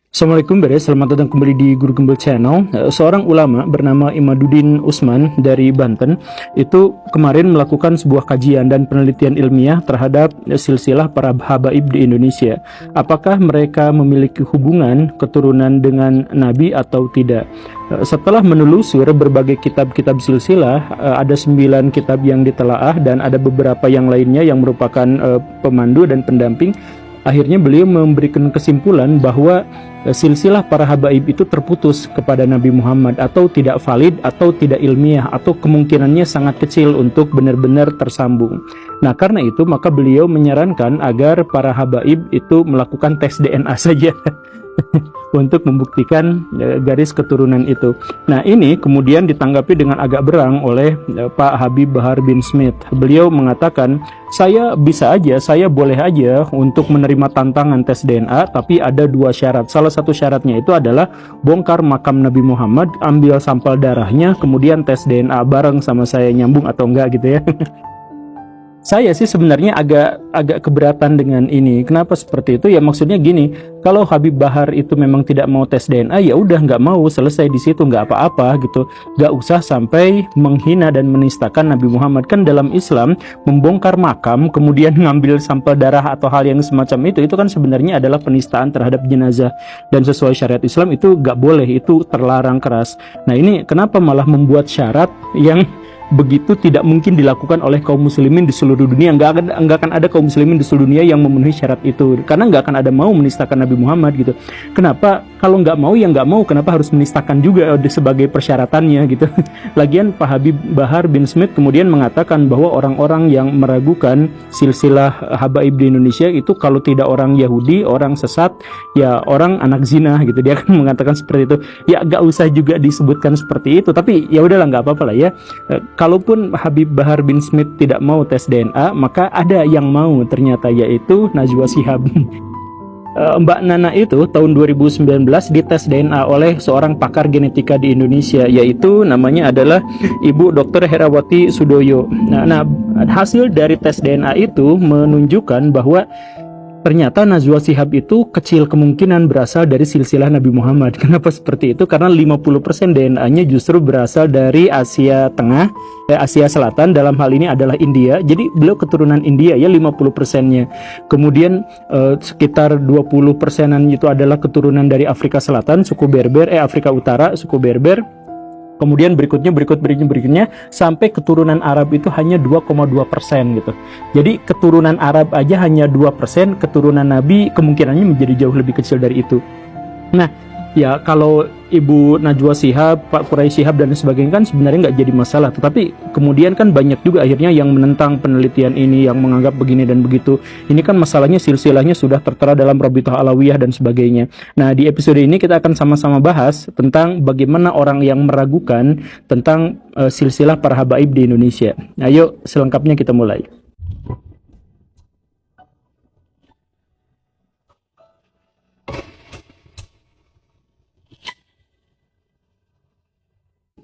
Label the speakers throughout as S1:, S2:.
S1: Assalamualaikum beres, selamat datang kembali di Guru Gembel Channel. Seorang ulama bernama Imaduddin Usman dari Banten itu kemarin melakukan sebuah kajian dan penelitian ilmiah terhadap silsilah para habaib di Indonesia. Apakah mereka memiliki hubungan keturunan dengan Nabi atau tidak? Setelah menelusur berbagai kitab-kitab silsilah, ada 9 kitab yang ditelaah dan ada beberapa yang lainnya yang merupakan pemandu dan pendamping. Akhirnya beliau memberikan kesimpulan bahwa silsilah para habaib itu terputus kepada Nabi Muhammad, atau tidak valid, atau tidak ilmiah, atau kemungkinannya sangat kecil untuk benar-benar tersambung. Nah, karena itu maka beliau menyarankan agar para habaib itu melakukan tes DNA saja untuk membuktikan garis keturunan itu. Nah, ini kemudian ditanggapi dengan agak berang oleh Pak Habib Bahar bin Smith. Beliau mengatakan, saya boleh aja untuk menerima tantangan tes DNA, tapi ada 2 syarat. Salah satu syaratnya itu adalah bongkar makam Nabi Muhammad, ambil sampel darahnya, kemudian tes DNA bareng sama saya, nyambung atau enggak gitu ya. Saya sih sebenarnya agak keberatan dengan ini. Kenapa seperti itu? Ya maksudnya gini, kalau Habib Bahar itu memang tidak mau tes DNA, ya udah nggak mau, selesai di situ, nggak apa-apa gitu. Nggak usah sampai menghina dan menistakan Nabi Muhammad. Kan dalam Islam membongkar makam kemudian ngambil sampel darah atau hal yang semacam itu kan sebenarnya adalah penistaan terhadap jenazah, dan sesuai syariat Islam itu nggak boleh, itu terlarang keras. Nah, ini kenapa malah membuat syarat yang begitu tidak mungkin dilakukan oleh kaum muslimin di seluruh dunia. Nggak akan ada kaum muslimin di seluruh dunia yang memenuhi syarat itu, karena nggak akan ada mau menistakan Nabi Muhammad gitu. Kenapa? Kalau nggak mau ya nggak mau, kenapa harus menistakan juga sebagai persyaratannya gitu. Lagian Pak Habib Bahar bin Smith kemudian mengatakan bahwa orang-orang yang meragukan silsilah habaib di Indonesia itu kalau tidak orang Yahudi, orang sesat, ya orang anak zina gitu. Dia akan mengatakan seperti itu. Ya nggak usah juga disebutkan seperti itu, tapi ya udahlah, nggak apa-apa lah ya. Kalaupun Habib Bahar bin Smith tidak mau tes DNA, maka ada yang mau ternyata, yaitu Najwa Shihab. Mbak Nana itu tahun 2019 dites DNA oleh seorang pakar genetika di Indonesia, yaitu namanya adalah Ibu Dr. Herawati Sudoyo. Nah, hasil dari tes DNA itu menunjukkan bahwa ternyata Najwa Shihab itu kecil kemungkinan berasal dari silsilah Nabi Muhammad. Kenapa seperti itu? Karena 50% DNA-nya justru berasal dari Asia Tengah, Asia Selatan, dalam hal ini adalah India. Jadi beliau keturunan India ya 50%-nya. Kemudian sekitar 20%-an itu adalah keturunan dari Afrika Selatan, suku Berber, Afrika Utara, suku Berber. Kemudian berikutnya sampai keturunan Arab itu hanya 2,2% gitu. Jadi keturunan Arab aja hanya 2%, keturunan Nabi kemungkinannya menjadi jauh lebih kecil dari itu. Nah, ya kalau Ibu Najwa Shihab, Pak Quraisy Shihab dan sebagainya kan sebenarnya nggak jadi masalah. Tetapi kemudian kan banyak juga akhirnya yang menentang penelitian ini, yang menganggap begini dan begitu. Ini kan masalahnya silsilahnya sudah tertera dalam Rabithah Alawiyah dan sebagainya. Nah, di episode ini kita akan sama-sama bahas tentang bagaimana orang yang meragukan tentang silsilah para habaib di Indonesia. Ayo selengkapnya kita mulai.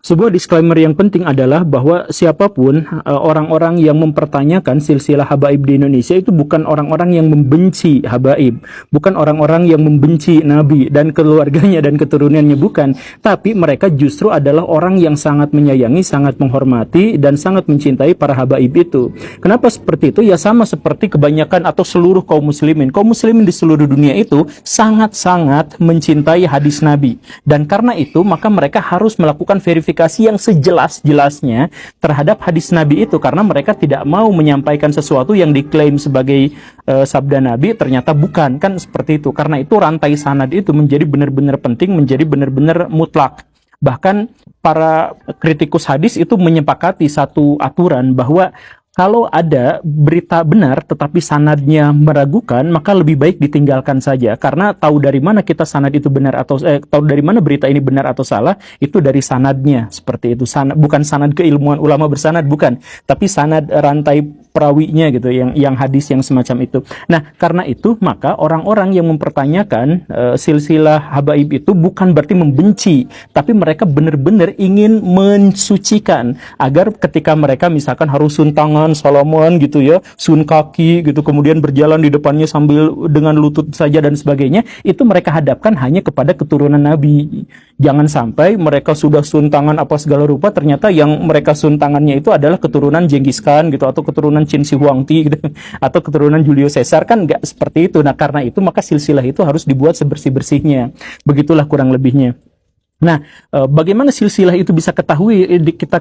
S1: Sebuah disclaimer yang penting adalah bahwa siapapun orang-orang yang mempertanyakan silsilah habaib di Indonesia itu bukan orang-orang yang membenci habaib, bukan orang-orang yang membenci Nabi dan keluarganya dan keturunannya, bukan. Tapi mereka justru adalah orang yang sangat menyayangi, sangat menghormati, dan sangat mencintai para habaib itu. Kenapa seperti itu? Ya sama seperti kebanyakan atau seluruh kaum muslimin. Kaum muslimin di seluruh dunia itu sangat-sangat mencintai hadis Nabi. Dan karena itu maka mereka harus melakukan verifikasi yang sejelas-jelasnya terhadap hadis Nabi itu, karena mereka tidak mau menyampaikan sesuatu yang diklaim sebagai sabda Nabi ternyata bukan, kan seperti itu. Karena itu rantai sanad itu menjadi benar-benar penting, menjadi benar-benar mutlak. Bahkan para kritikus hadis itu menyepakati satu aturan bahwa kalau ada berita benar tetapi sanadnya meragukan, maka lebih baik ditinggalkan saja. Karena tahu dari mana kita sanad itu benar atau tahu dari mana berita ini benar atau salah, itu dari sanadnya. Seperti itu. Bukan sanad keilmuan ulama bersanad, bukan, tapi sanad rantai perawinya gitu, yang hadis yang semacam itu. Nah, karena itu maka orang-orang yang mempertanyakan silsilah habaib itu bukan berarti membenci, tapi mereka benar-benar ingin mensucikan agar ketika mereka misalkan harus sun tangan, salaman gitu ya, sun kaki gitu, kemudian berjalan di depannya sambil dengan lutut saja dan sebagainya, itu mereka hadapkan hanya kepada keturunan Nabi. Jangan sampai mereka sudah sun tangan apa segala rupa, ternyata yang mereka sun tangannya itu adalah keturunan Genghis Khan gitu, atau keturunan Qin Shi Huangdi gitu, atau keturunan Julius Caesar, kan nggak seperti itu. Nah, karena itu maka silsilah itu harus dibuat sebersih-bersihnya. Begitulah kurang lebihnya. Nah, bagaimana silsilah itu bisa kita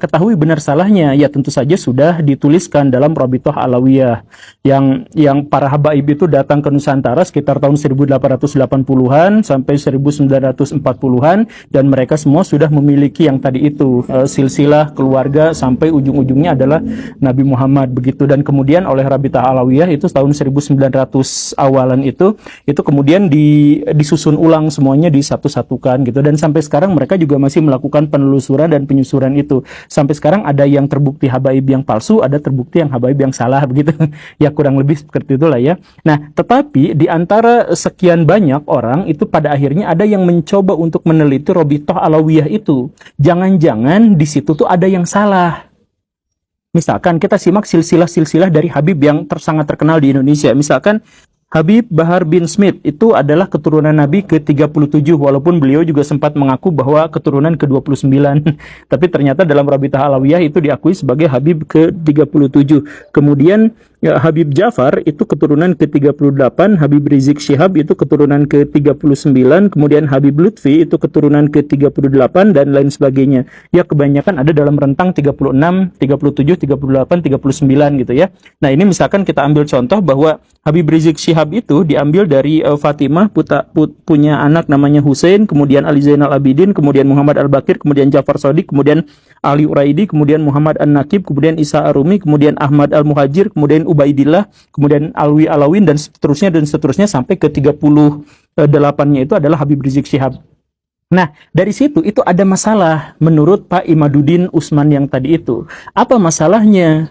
S1: ketahui benar salahnya? Ya tentu saja sudah dituliskan dalam Rabithah Alawiyah yang para habaib itu datang ke Nusantara sekitar tahun 1880-an sampai 1940-an, dan mereka semua sudah memiliki yang tadi itu, silsilah keluarga sampai ujung-ujungnya adalah Nabi Muhammad begitu. Dan kemudian oleh Rabithah Alawiyah itu tahun 1900 awalan itu kemudian disusun ulang semuanya, disatu-satukan gitu, dan sampai sekarang mereka juga masih melakukan penelusuran dan penyusuran itu. Sampai sekarang ada yang terbukti habaib yang palsu, ada terbukti yang habaib yang salah begitu. Ya kurang lebih seperti itulah ya. Nah, tetapi di antara sekian banyak orang itu pada akhirnya ada yang mencoba untuk meneliti Rabithah Alawiyah itu. Jangan-jangan di situ tuh ada yang salah. Misalkan kita simak silsilah-silsilah dari habib yang sangat terkenal di Indonesia. Misalkan Habib Bahar bin Smith itu adalah keturunan Nabi ke-37, walaupun beliau juga sempat mengaku bahwa keturunan ke-29. Tapi ternyata dalam Rabithah Alawiyah itu diakui sebagai Habib ke-37. Kemudian ya, Habib Ja'far itu keturunan ke-38, Habib Rizik Syihab itu keturunan ke-39, kemudian Habib Lutfi itu keturunan ke-38 dan lain sebagainya. Ya kebanyakan ada dalam rentang 36, 37, 38, 39 gitu ya. Nah, ini misalkan kita ambil contoh bahwa Habib Rizik Syihab itu diambil dari Fatimah, punya anak namanya Hussein, kemudian Ali Zainal Abidin, kemudian Muhammad Al-Bakir, kemudian Ja'far Shadiq, kemudian Ali Uraidi, kemudian Muhammad An-Nakib, kemudian Isa Arumi, kemudian Ahmad Al-Muhajir, kemudian Ubaidillah, kemudian Alwi Alawin, dan seterusnya sampai ke 38-nya itu adalah Habib Rizik Syihab. Nah, dari situ itu ada masalah menurut Pak Imaduddin Usman yang tadi itu. Apa masalahnya?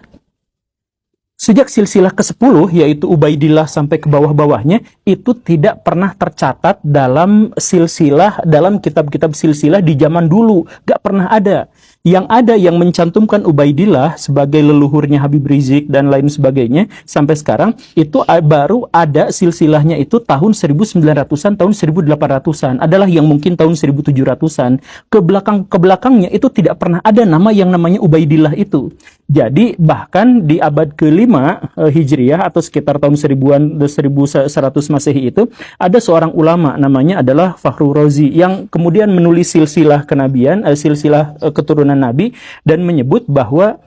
S1: Sejak silsilah ke-10, yaitu Ubaidillah sampai ke bawah-bawahnya, itu tidak pernah tercatat dalam silsilah, dalam kitab-kitab silsilah di zaman dulu. Gak pernah ada. Yang ada yang mencantumkan Ubaidillah sebagai leluhurnya Habib Rizik dan lain sebagainya, sampai sekarang, itu baru ada silsilahnya itu tahun 1900-an, tahun 1800-an. Adalah yang mungkin tahun 1700-an. Ke belakangnya itu tidak pernah ada nama yang namanya Ubaidillah itu. Jadi bahkan di abad ke-5 Hijriah atau sekitar tahun 1100 Masehi itu ada seorang ulama namanya adalah Fakhrur Razi yang kemudian menulis silsilah kenabian, silsilah keturunan Nabi, dan menyebut bahwa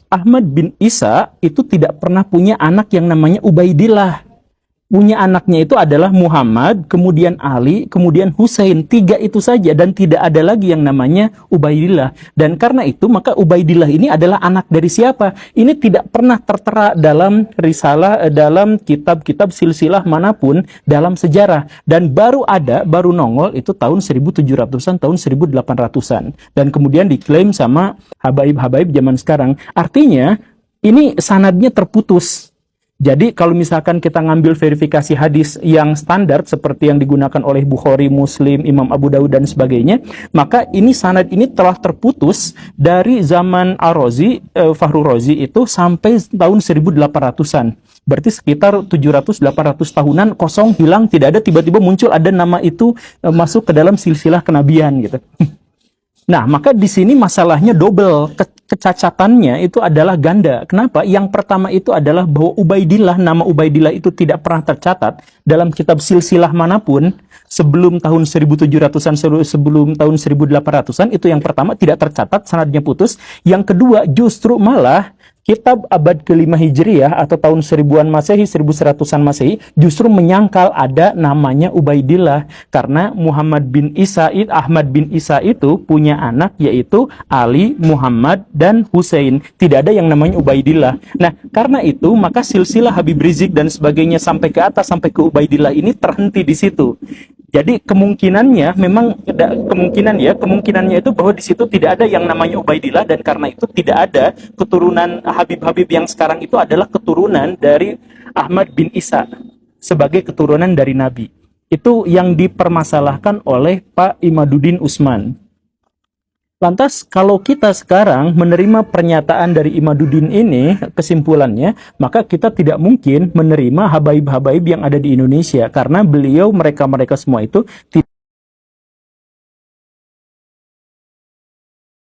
S1: Ahmad bin Isa itu tidak pernah punya anak yang namanya Ubaidillah. Punya anaknya itu adalah Muhammad, kemudian Ali, kemudian Husain. 3 itu saja, dan tidak ada lagi yang namanya Ubaidillah. Dan karena itu maka Ubaidillah ini adalah anak dari siapa? Ini tidak pernah tertera dalam risalah, dalam kitab-kitab silsilah manapun dalam sejarah. Dan baru nongol itu tahun 1700-an, tahun 1800-an. Dan kemudian diklaim sama habaib-habaib zaman sekarang. Artinya ini sanadnya terputus. Jadi kalau misalkan kita ngambil verifikasi hadis yang standar seperti yang digunakan oleh Bukhari, Muslim, Imam Abu Dawud dan sebagainya, maka ini sanad ini telah terputus dari zaman Ar-Razi, Fakhrur Razi itu sampai tahun 1800-an. Berarti sekitar 700-800 tahunan kosong, hilang, tidak ada, tiba-tiba muncul ada nama itu masuk ke dalam silsilah kenabian gitu. Nah, maka di sini masalahnya double, kecacatannya itu adalah ganda. Kenapa? Yang pertama itu adalah bahwa Ubaidillah, nama Ubaidillah itu tidak pernah tercatat dalam kitab silsilah manapun sebelum tahun 1700-an, sebelum tahun 1800-an, itu yang pertama, tidak tercatat, sanadnya putus. Yang kedua, justru malah kitab abad ke-5 Hijriah atau tahun 1000-an Masehi, 1100-an Masehi justru menyangkal ada namanya Ubaidillah karena Ahmad bin Isa itu punya anak yaitu Ali, Muhammad dan Hussein. Tidak ada yang namanya Ubaidillah. Nah, karena itu maka silsilah Habib Rizik dan sebagainya sampai ke atas sampai ke Ubaidillah ini terhenti di situ. Jadi kemungkinannya memang kemungkinannya itu bahwa di situ tidak ada yang namanya Ubaidillah, dan karena itu tidak ada keturunan Habib-Habib yang sekarang itu adalah keturunan dari Ahmad bin Isa sebagai keturunan dari Nabi. Itu yang dipermasalahkan oleh Pak Imaduddin Usman. Lantas kalau kita sekarang menerima pernyataan dari Imaduddin ini, kesimpulannya, maka kita tidak mungkin menerima habaib-habaib yang ada di Indonesia, karena mereka semua itu